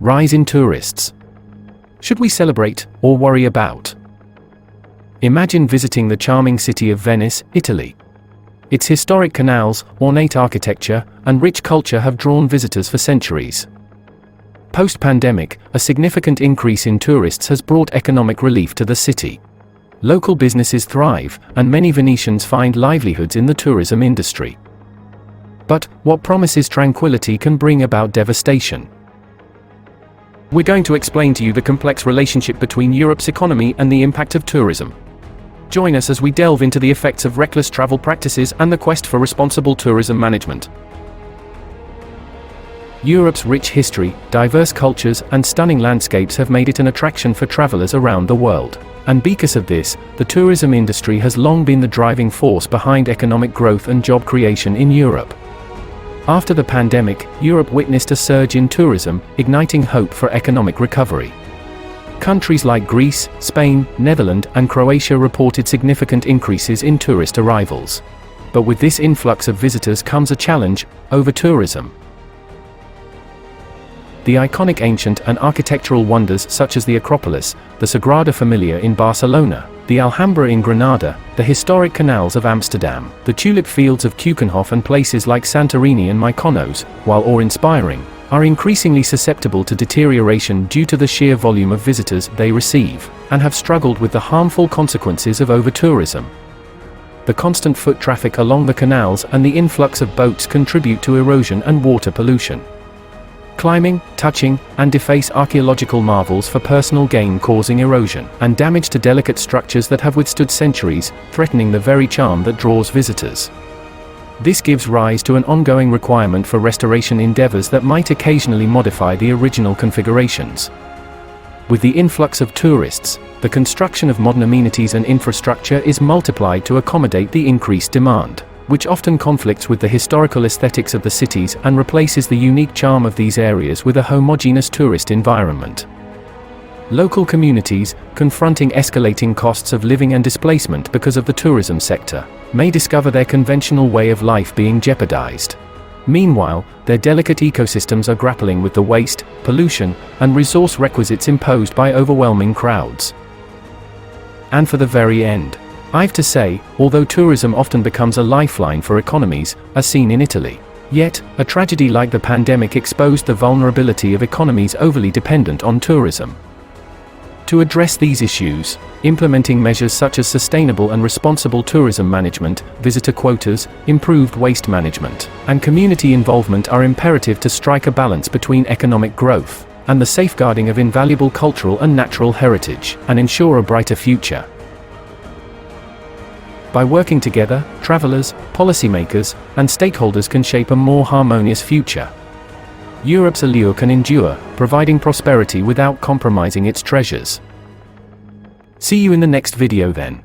Rise in tourists. Should we celebrate or worry about? Imagine visiting the charming city of Venice, Italy. Its historic canals, ornate architecture, and rich culture have drawn visitors for centuries. Post-pandemic, a significant increase in tourists has brought economic relief to the city. Local businesses thrive, and many Venetians find livelihoods in the tourism industry. But what promises tranquility can bring about devastation? We're going to explain to you the complex relationship between Europe's economy and the impact of tourism. Join us as we delve into the effects of reckless travel practices and the quest for responsible tourism management. Europe's rich history, diverse cultures, and stunning landscapes have made it an attraction for travelers around the world. And because of this, the tourism industry has long been the driving force behind economic growth and job creation in Europe. After the pandemic, Europe witnessed a surge in tourism, igniting hope for economic recovery. Countries like Greece, Spain, Netherlands, and Croatia reported significant increases in tourist arrivals. But with this influx of visitors comes a challenge: over-tourism. The iconic ancient and architectural wonders such as the Acropolis, the Sagrada Familia in Barcelona, the Alhambra in Granada, the historic canals of Amsterdam, the tulip fields of Keukenhof, and places like Santorini and Mykonos, while awe-inspiring, are increasingly susceptible to deterioration due to the sheer volume of visitors they receive, and have struggled with the harmful consequences of over-tourism. The constant foot traffic along the canals and the influx of boats contribute to erosion and water pollution. Climbing, touching, and deface archaeological marvels for personal gain, causing erosion and damage to delicate structures that have withstood centuries, threatening the very charm that draws visitors. This gives rise to an ongoing requirement for restoration endeavors that might occasionally modify the original configurations. With the influx of tourists, the construction of modern amenities and infrastructure is multiplied to accommodate the increased demand, which often conflicts with the historical aesthetics of the cities and replaces the unique charm of these areas with a homogeneous tourist environment. Local communities, confronting escalating costs of living and displacement because of the tourism sector, may discover their conventional way of life being jeopardized. Meanwhile, their delicate ecosystems are grappling with the waste, pollution, and resource requisites imposed by overwhelming crowds. And for the very end, I've to say, although tourism often becomes a lifeline for economies, as seen in Italy, yet, a tragedy like the pandemic exposed the vulnerability of economies overly dependent on tourism. To address these issues, implementing measures such as sustainable and responsible tourism management, visitor quotas, improved waste management, and community involvement are imperative to strike a balance between economic growth and the safeguarding of invaluable cultural and natural heritage, and ensure a brighter future. By working together, travelers, policymakers, and stakeholders can shape a more harmonious future. Europe's allure can endure, providing prosperity without compromising its treasures. See you in the next video then.